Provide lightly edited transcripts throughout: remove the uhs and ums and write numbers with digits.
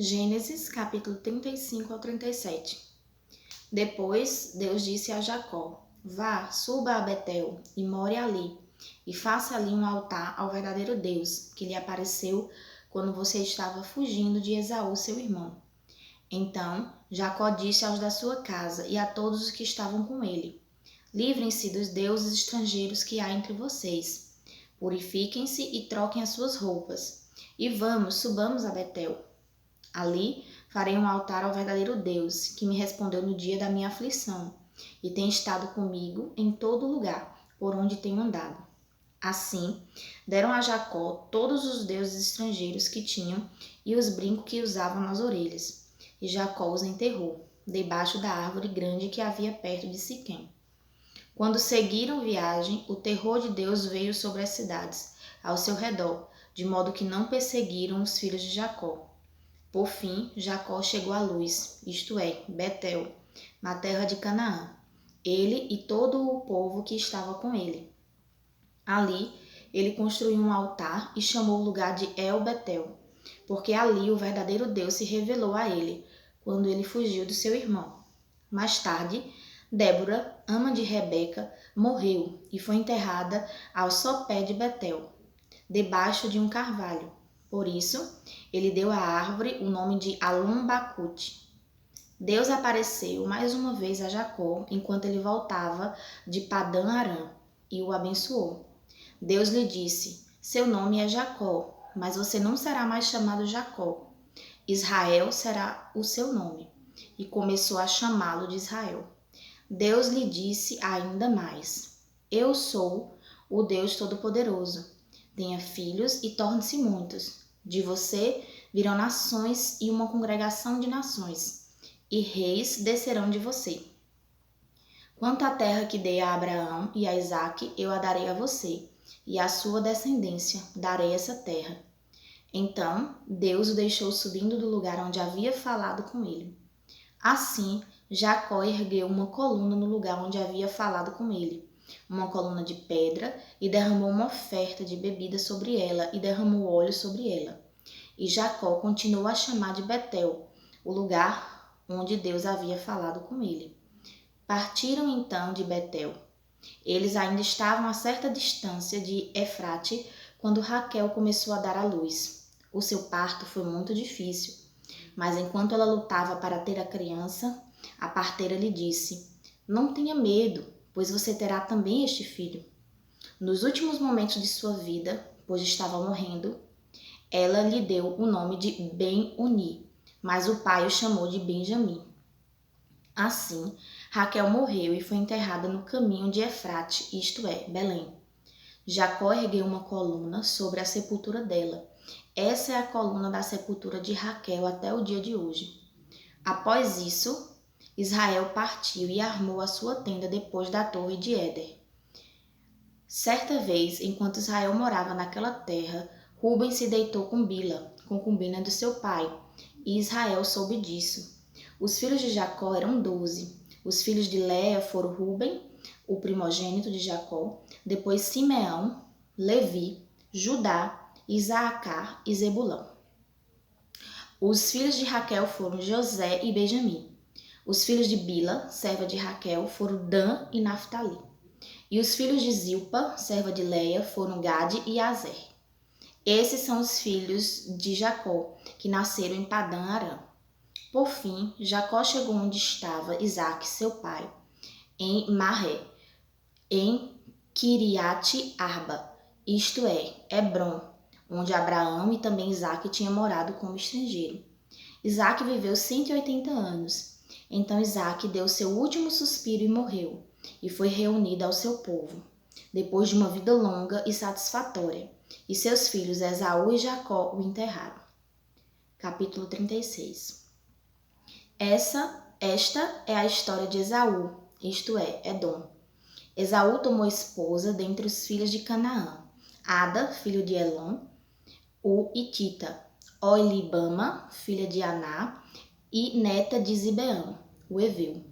Gênesis, capítulo 35 ao 37. Depois, Deus disse a Jacó: Vá, suba a Betel e more ali, e faça ali um altar ao verdadeiro Deus, que lhe apareceu quando você estava fugindo de Esaú, seu irmão. Então, Jacó disse aos da sua casa e a todos os que estavam com ele: Livrem-se dos deuses estrangeiros que há entre vocês. Purifiquem-se e troquem as suas roupas. E vamos, subamos a Betel. Ali farei um altar ao verdadeiro Deus, que me respondeu no dia da minha aflição, e tem estado comigo em todo lugar, por onde tenho andado. Assim, deram a Jacó todos os deuses estrangeiros que tinham e os brincos que usavam nas orelhas. E Jacó os enterrou, debaixo da árvore grande que havia perto de Siquém. Quando seguiram viagem, o terror de Deus veio sobre as cidades ao seu redor, de modo que não perseguiram os filhos de Jacó. Por fim, Jacó chegou à luz, isto é, Betel, na terra de Canaã, ele e todo o povo que estava com ele. Ali, ele construiu um altar e chamou o lugar de El-Betel, porque ali o verdadeiro Deus se revelou a ele, quando ele fugiu do seu irmão. Mais tarde, Débora, ama de Rebeca, morreu e foi enterrada ao sopé de Betel, debaixo de um carvalho. Por isso, ele deu à árvore o nome de Alum-Bacute. Deus apareceu mais uma vez a Jacó enquanto ele voltava de Padã-Arã e o abençoou. Deus lhe disse: Seu nome é Jacó, mas você não será mais chamado Jacó. Israel será o seu nome. E começou a chamá-lo de Israel. Deus lhe disse ainda mais: Eu sou o Deus Todo-Poderoso. Tenha filhos e torne-se muitos. De você virão nações e uma congregação de nações, e reis descerão de você. Quanto à terra que dei a Abraão e a Isaque, eu a darei a você, e à sua descendência darei essa terra. Então Deus o deixou subindo do lugar onde havia falado com ele. Assim, Jacó ergueu uma coluna no lugar onde havia falado com ele, uma coluna de pedra, e derramou uma oferta de bebida sobre ela e derramou óleo sobre ela. E Jacó continuou a chamar de Betel, o lugar onde Deus havia falado com ele. Partiram então de Betel. Eles ainda estavam a certa distância de Efrate quando Raquel começou a dar à luz. O seu parto foi muito difícil, mas enquanto ela lutava para ter a criança, a parteira lhe disse: Não tenha medo, pois você terá também este filho. Nos últimos momentos de sua vida, pois estava morrendo, ela lhe deu o nome de Ben-Oni, mas o pai o chamou de Benjamim. Assim, Raquel morreu e foi enterrada no caminho de Efrate, isto é, Belém. Jacó ergueu uma coluna sobre a sepultura dela. Essa é a coluna da sepultura de Raquel até o dia de hoje. Após isso, Israel partiu e armou a sua tenda depois da torre de Éder. Certa vez, enquanto Israel morava naquela terra, Ruben se deitou com Bila, concubina do seu pai, e Israel soube disso. Os filhos de Jacó eram 12. Os filhos de Léa foram Ruben, o primogênito de Jacó, depois Simeão, Levi, Judá, Isaacar e Zebulão. Os filhos de Raquel foram José e Benjamim. Os filhos de Bila, serva de Raquel, foram Dan e Naftali. E os filhos de Zilpa, serva de Léa, foram Gade e Azer. Esses são os filhos de Jacó, que nasceram em Padã-Arã. Por fim, Jacó chegou onde estava Isaque, seu pai, em Marré, em Quiriate-Arba, isto é, Hebrom, onde Abraão e também Isaque tinham morado como estrangeiro. Isaque viveu 180 anos. Então Isaque deu seu último suspiro e morreu, e foi reunido ao seu povo, depois de uma vida longa e satisfatória, e seus filhos Esaú e Jacó o enterraram. Capítulo 36. Esta é a história de Esaú, isto é, Edom. Esaú tomou esposa dentre os filhos de Canaã, Ada, filho de Elon, o Hitita, Oilibama, filha de Aná, e neta de Zibeão, o Eveu,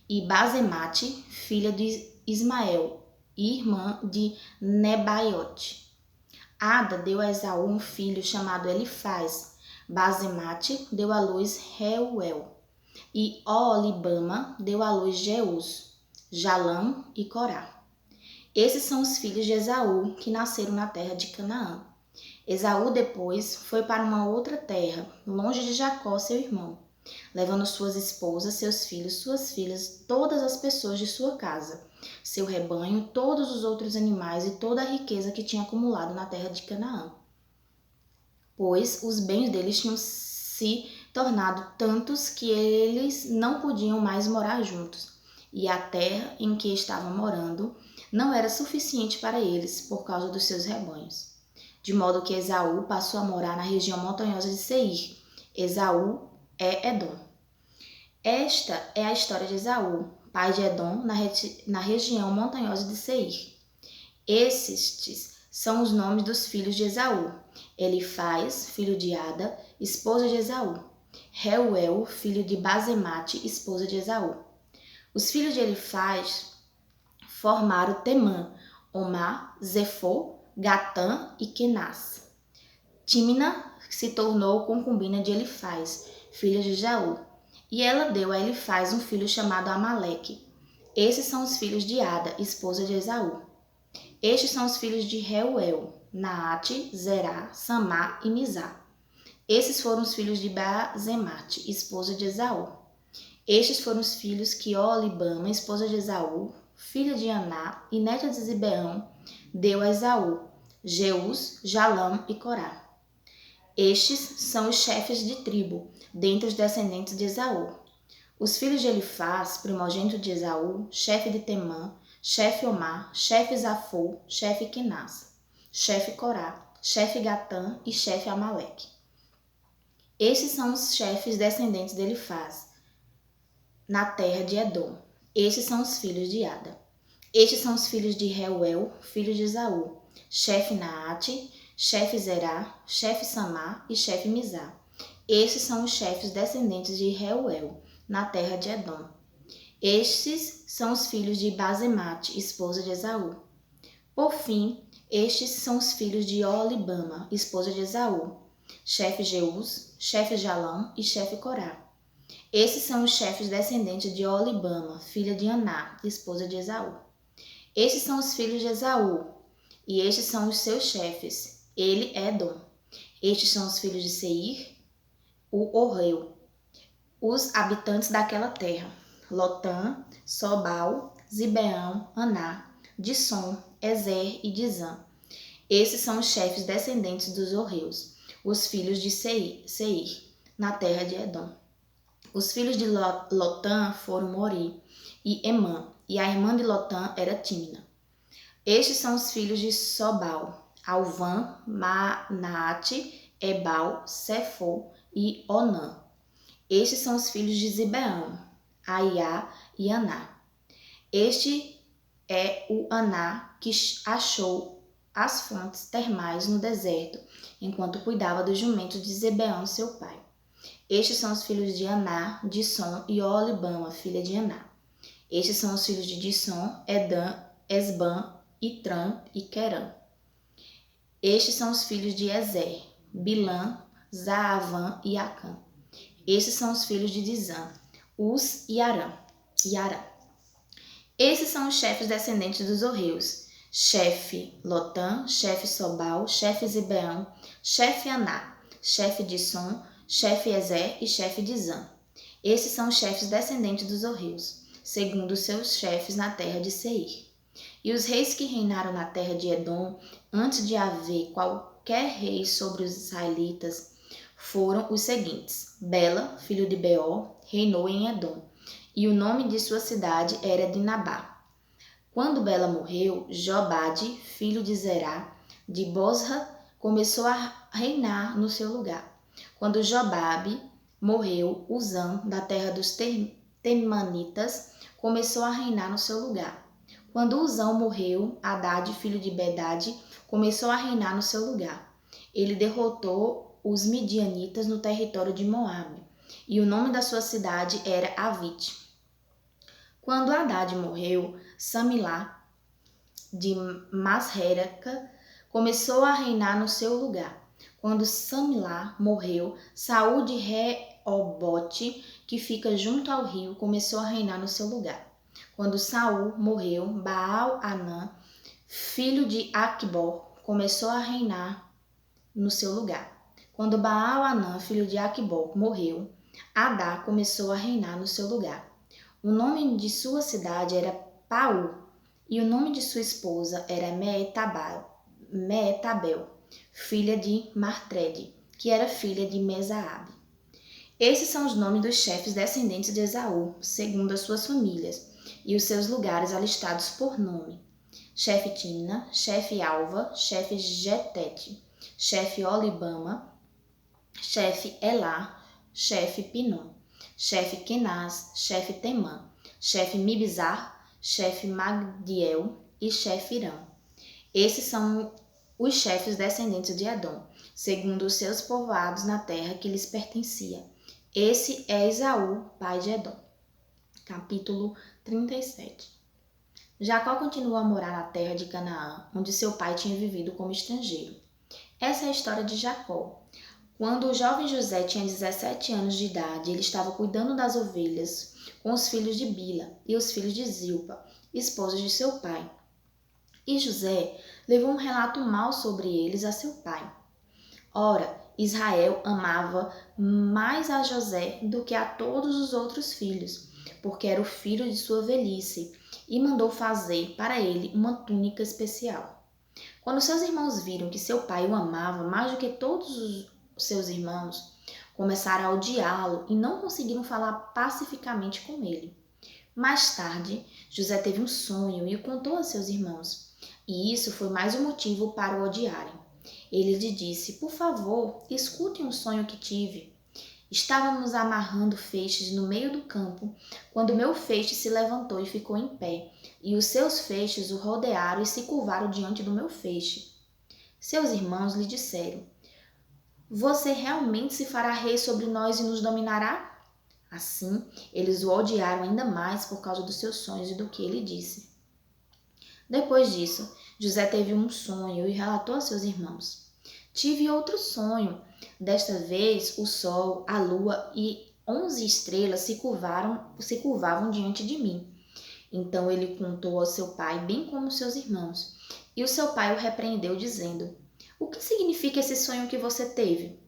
e Basemate, filha de Ismael, irmã de Nebaiote. Ada deu a Esaú um filho chamado Elifaz, Basemate deu à luz Reuel. E Oholibama deu à luz Jeus, Jalã e Corá. Esses são os filhos de Esaú que nasceram na terra de Canaã. Esaú depois foi para uma outra terra, longe de Jacó, seu irmão, levando suas esposas, seus filhos, suas filhas, todas as pessoas de sua casa, seu rebanho, todos os outros animais e toda a riqueza que tinha acumulado na terra de Canaã. Pois os bens deles tinham se tornado tantos que eles não podiam mais morar juntos, e a terra em que estavam morando não era suficiente para eles por causa dos seus rebanhos. De modo que Esaú passou a morar na região montanhosa de Seir. Esaú é Edom. Esta é a história de Esaú, pai de Edom, na região montanhosa de Seir. Estes são os nomes dos filhos de Esaú: Elifaz, filho de Ada, esposa de Esaú; Reuel, filho de Basemate, esposa de Esaú. Os filhos de Elifaz formaram Temã, Omar, Zefô, Gatã e Kenaz. Tímina se tornou concubina de Elifaz, filho de Esaú, e ela deu a Elifaz um filho chamado Amaleque. Esses são os filhos de Ada, esposa de Esaú. Estes são os filhos de Reuel: Naate, Zerá, Samá e Mizá. Esses foram os filhos de Basemate, esposa de Esaú. Estes foram os filhos que Oholibama, esposa de Esaú, filha de Aná e neta de Zibeão, deu a Esaú: Jeus, Jalã e Corá. Estes são os chefes de tribo, dentre os descendentes de Esaú. Os filhos de Elifaz, primogênito de Esaú, chefe de Temã, chefe Omar, chefe Zafô, chefe Kenaz, chefe Corá, chefe Gatã e chefe Amaleque. Estes são os chefes descendentes de Elifaz, na terra de Edom. Estes são os filhos de Ada. Estes são os filhos de Reuel, filho de Esaú: chefe Naate, chefe Zerá, chefe Samá e chefe Mizá. Estes são os chefes descendentes de Reuel, na terra de Edom. Estes são os filhos de Basemate, esposa de Esaú. Por fim, estes são os filhos de Oholibama, esposa de Esaú: chefe Jeus, chefe Jalã e chefe Corá. Esses são os chefes descendentes de Oholibama, filha de Aná, esposa de Esaú. Estes são os filhos de Esaú, e estes são os seus chefes. Ele é Edom. Estes são os filhos de Seir, o Horeu, os habitantes daquela terra: Lotã, Sobal, Zibeão, Aná, Dissom, Ezer e Dizã. Esses são os chefes descendentes dos Horreus, os filhos de Seir, na terra de Edom. Os filhos de Lotã foram Mori e Emã, e a irmã de Lotã era Tímina. Estes são os filhos de Sobal: Alvã, Manaate, Ebal, Sefô e Onã. Estes são os filhos de Zibeão: Aiá e Aná. Este é o Aná que achou as fontes termais no deserto, enquanto cuidava dos jumentos de Zibeão, seu pai. Estes são os filhos de Aná, Dissom e Oholibama, filha de Aná. Estes são os filhos de Dissom, Edã, Esbã, Itrã e Querã. Estes são os filhos de Ezer, Bilã, Zaavã e Acã. Estes são os filhos de Dizã, Uz e Arã. Esses são os chefes descendentes dos Horreus: chefe Lotã, chefe Sobal, chefe Zibeão, chefe Aná, chefe Dissom, chefe Ezer e chefe Dizã. Esses são os chefes descendentes dos Horreus, segundo os seus chefes na terra de Seir. E os reis que reinaram na terra de Edom, antes de haver qualquer rei sobre os israelitas, foram os seguintes: Bela, filho de Beor, reinou em Edom, e o nome de sua cidade era Dinabá. Quando Bela morreu, Jobade, filho de Zerá, de Bosra, começou a reinar no seu lugar. Quando Jobabe morreu, Uzã, da terra dos Temanitas, começou a reinar no seu lugar. Quando Uzã morreu, Hadade, filho de Bedade, começou a reinar no seu lugar. Ele derrotou os midianitas no território de Moabe, e o nome da sua cidade era Avite. Quando Hadade morreu, Samilá, de Masreca, começou a reinar no seu lugar. Quando Samilá morreu, Saul de Reobote, que fica junto ao rio, começou a reinar no seu lugar. Quando Saul morreu, Baal-Anã, filho de Aqubor, começou a reinar no seu lugar. Quando Baal-Anã, filho de Aqubor, morreu, Adá começou a reinar no seu lugar. O nome de sua cidade era Paú, e o nome de sua esposa era Meetabel, filha de Martrede, que era filha de Mesaabe. Esses são os nomes dos chefes descendentes de Esaú, segundo as suas famílias, e os seus lugares alistados por nome: chefe Timna, chefe Alva, chefe Getete, chefe Olibama, chefe Elá, chefe Pinom, chefe Kenaz, chefe Temã, chefe Mibzar, chefe Magdiel e chefe Irão. Esses são os chefes descendentes de Edom, segundo os seus povoados na terra que lhes pertencia. Esse é Esaú, pai de Edom. Capítulo 37. Jacó continuou a morar na terra de Canaã, onde seu pai tinha vivido como estrangeiro. Essa é a história de Jacó. Quando o jovem José tinha 17 anos de idade, ele estava cuidando das ovelhas com os filhos de Bila e os filhos de Zilpa, esposas de seu pai. E José levou um relato mau sobre eles a seu pai. Ora, Israel amava mais a José do que a todos os outros filhos, porque era o filho de sua velhice, e mandou fazer para ele uma túnica especial. Quando seus irmãos viram que seu pai o amava mais do que todos os seus irmãos, começaram a odiá-lo e não conseguiram falar pacificamente com ele. Mais tarde, José teve um sonho e o contou a seus irmãos, e isso foi mais um motivo para o odiarem. Ele lhe disse: por favor, escutem um sonho que tive. Estávamos amarrando feixes no meio do campo, quando meu feixe se levantou e ficou em pé, e os seus feixes o rodearam e se curvaram diante do meu feixe. Seus irmãos lhe disseram: você realmente se fará rei sobre nós e nos dominará? Assim, eles o odiaram ainda mais por causa dos seus sonhos e do que ele disse. Depois disso, José teve um sonho e relatou a seus irmãos. Tive outro sonho. Desta vez, o sol, a lua e 11 estrelas se curvavam diante de mim. Então ele contou ao seu pai, bem como seus irmãos. E o seu pai o repreendeu, dizendo: o que significa esse sonho que você teve?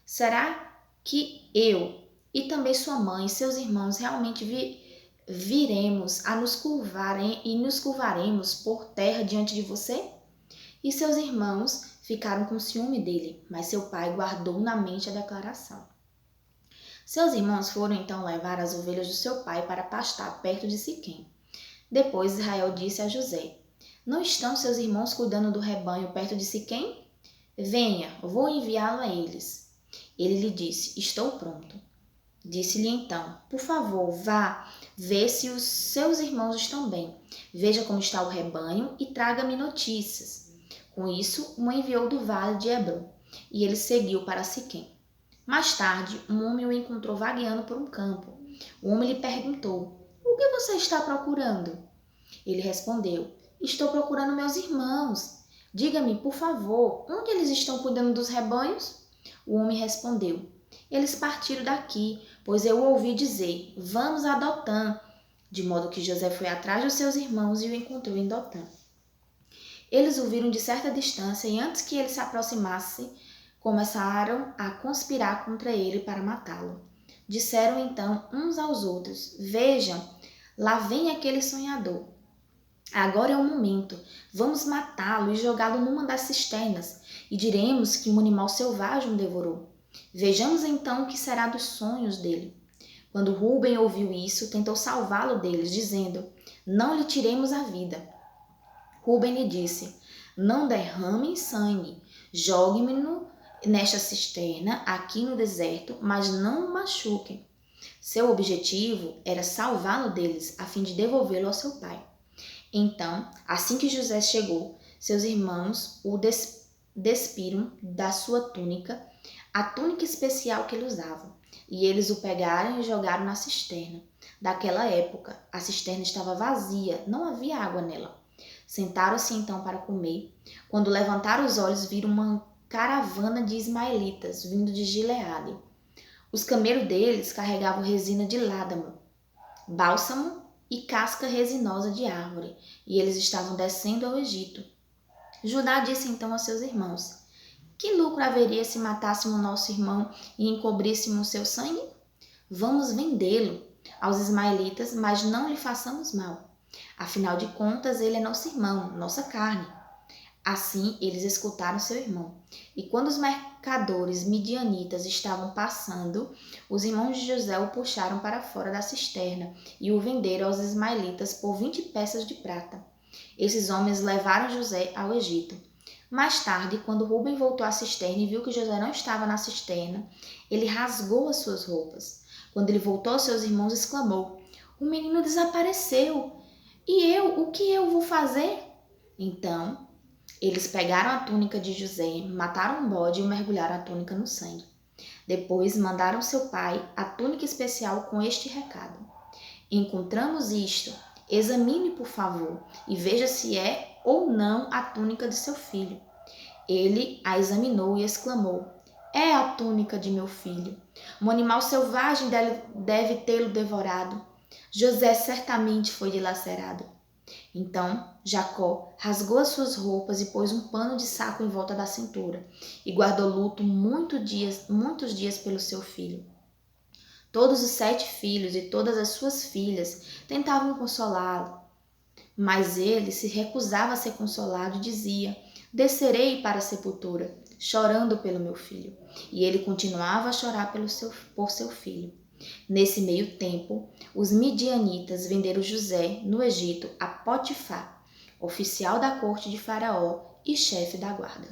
Será que eu e também sua mãe e seus irmãos realmente viremos a nos curvarem e nos curvaremos por terra diante de você? E seus irmãos ficaram com ciúme dele, mas seu pai guardou na mente a declaração. Seus irmãos foram então levar as ovelhas do seu pai para pastar perto de Siquém. Depois Israel disse a José: não estão seus irmãos cuidando do rebanho perto de Siquém? Venha, vou enviá-lo a eles. Ele lhe disse: estou pronto. Disse-lhe então: por favor, vá ver se os seus irmãos estão bem. Veja como está o rebanho e traga-me notícias. Com isso, o enviou do vale de Hebrom, e ele seguiu para Siquém. Mais tarde, um homem o encontrou vagueando por um campo. O homem lhe perguntou: o que você está procurando? Ele respondeu: estou procurando meus irmãos. Diga-me, por favor, onde eles estão cuidando dos rebanhos? O homem respondeu: eles partiram daqui, pois eu ouvi dizer: vamos a Dotã. De modo que José foi atrás dos seus irmãos e o encontrou em Dotã. Eles o viram de certa distância e antes que ele se aproximasse, começaram a conspirar contra ele para matá-lo. Disseram então uns aos outros: vejam, lá vem aquele sonhador. Agora é o momento. Vamos matá-lo e jogá-lo numa das cisternas, e diremos que um animal selvagem o devorou. Vejamos então o que será dos sonhos dele. Quando Rúben ouviu isso, tentou salvá-lo deles, dizendo: não lhe tiremos a vida. Rúben lhe disse: não derramem sangue, jogue-me nesta cisterna, aqui no deserto, mas não o machuquem. Seu objetivo era salvá-lo deles, a fim de devolvê-lo ao seu pai. Então, assim que José chegou, seus irmãos o despiram da sua túnica, a túnica especial que ele usava, e eles o pegaram e jogaram na cisterna. Daquela época, a cisterna estava vazia, não havia água nela. Sentaram-se então para comer. Quando levantaram os olhos, viram uma caravana de ismaelitas vindo de Gileade. Os camelos deles carregavam resina de ládamo, bálsamo e casca resinosa de árvore, e eles estavam descendo ao Egito. Judá disse então a seus irmãos: Que lucro haveria se matássemos nosso irmão e encobríssemos seu sangue? Vamos vendê-lo aos ismaelitas, mas não lhe façamos mal. Afinal de contas, ele é nosso irmão, nossa carne. Assim, eles escutaram seu irmão. E quando os mercadores midianitas estavam passando, os irmãos de José o puxaram para fora da cisterna e o venderam aos ismaelitas por 20 peças de prata. Esses homens levaram José ao Egito. Mais tarde, quando Rubem voltou à cisterna e viu que José não estava na cisterna, ele rasgou as suas roupas. Quando ele voltou aos seus irmãos, exclamou: O menino desapareceu! E o que eu vou fazer? Então, eles pegaram a túnica de José, mataram um bode e mergulharam a túnica no sangue. Depois mandaram seu pai a túnica especial com este recado: Encontramos isto, examine por favor e veja se é ou não a túnica de seu filho. Ele a examinou e exclamou: É a túnica de meu filho. Um animal selvagem deve tê-lo devorado. José certamente foi dilacerado. Então Jacó rasgou as suas roupas e pôs um pano de saco em volta da cintura e guardou luto muitos dias pelo seu filho. Todos os 7 filhos e todas as suas filhas tentavam consolá-lo, mas ele se recusava a ser consolado e dizia: Descerei para a sepultura, chorando pelo meu filho. E ele continuava a chorar por seu filho. Nesse meio tempo, os midianitas venderam José no Egito a Potifar, oficial da corte de Faraó e chefe da guarda.